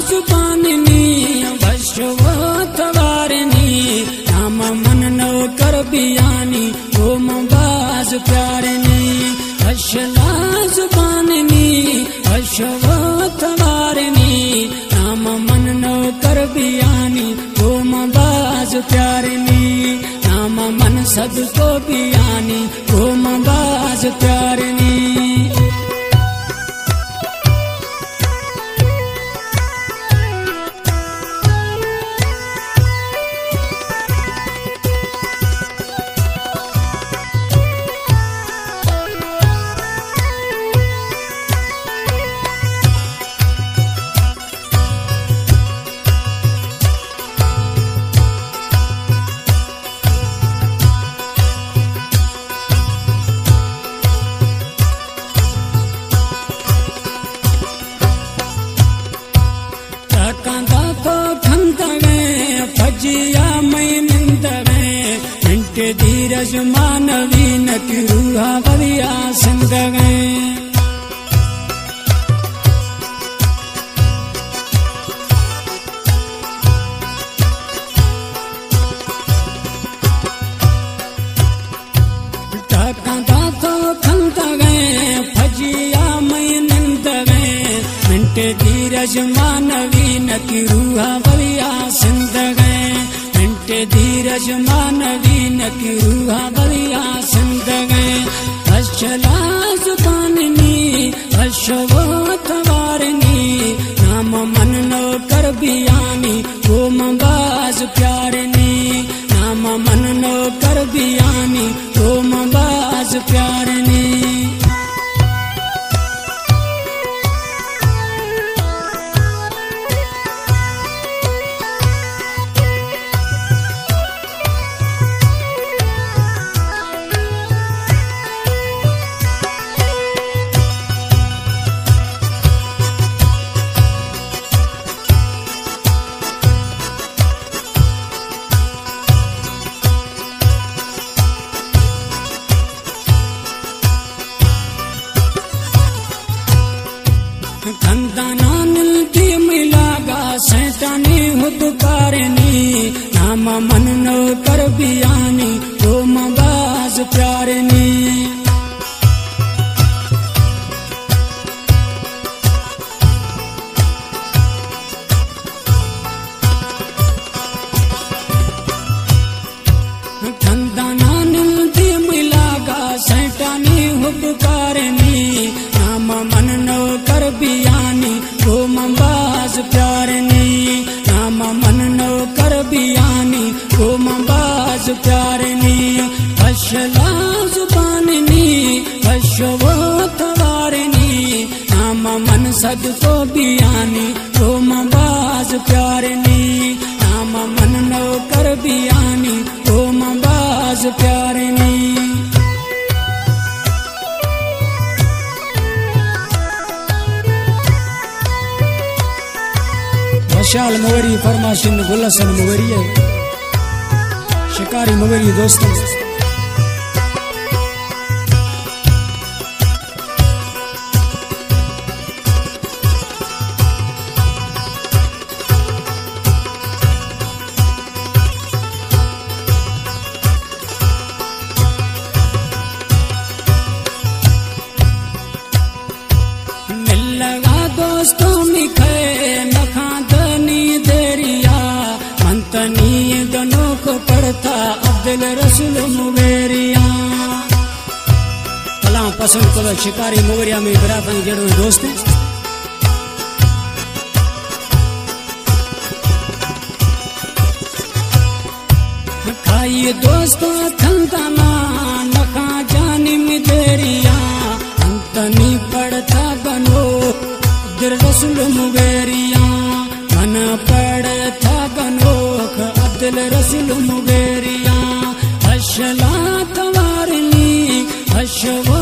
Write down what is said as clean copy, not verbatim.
जुबाननी वशवो तवारनी नाम मन नो कर बियानी ओम बाज प्यारनी वशला जुबाननी वशवो तवारनी नाम मन नो कर बियानी ओम बाज प्यारनी नाम मन सबको बियानी ओम बाज प्यारनी फजिया मई निंदवे इंटे धीरज मानवी न रूहा बलिया सिंदवे टाका तो खंदवे फजिया मई निंदवे इंटे धीरज मानवी न रूहा बलिया सिंदवे धीरज मानवी न रूहा बलिया सिंदगे अशला जुबाननी अशवो तवारनी नाम मन नो कर बियानी ओम बाज प्यारनी नाम मन नो कर बियानी ओम बाज प्यारनी खंदाना मिलती मिलागा सैतानी हुदकारनी नाम मन नो कर बियानी ओम बाज प्यारनी खंदाना मिलती मिलागा सैतानी हुदकारनी नाम मन नो कर बियानी ओम बाज प्यारनी नाम मन नो कर बियानी ओम बाज प्यारनी अशला जुबाननी अशवो तवारनी नाम मन सबको बियानी ओम बाज प्यारनी नाम मन नो कर बियानी ओम बाज प्यारनी विशाल मवरी फरमाशिन गुलसन मवरी शिकारी मवरी दोस्तों मिल लगा दोस्तों मिखे नखा मंतनी गनों को पढ़ता अब्दुल रसूल मुगेरिया कलाम पसंद करो शिकारी मुगेरिया में बराबर जड़ो दोस्त खाइए दोस्तों खंदाना नखा जानी मिदेरिया अंतनी पढ़ता गनो अब्दुल रसूल मुगेरिया मन पढ़ता गनोख अब्दुल रसूल मुगेरिया अशला तवारनी अशवो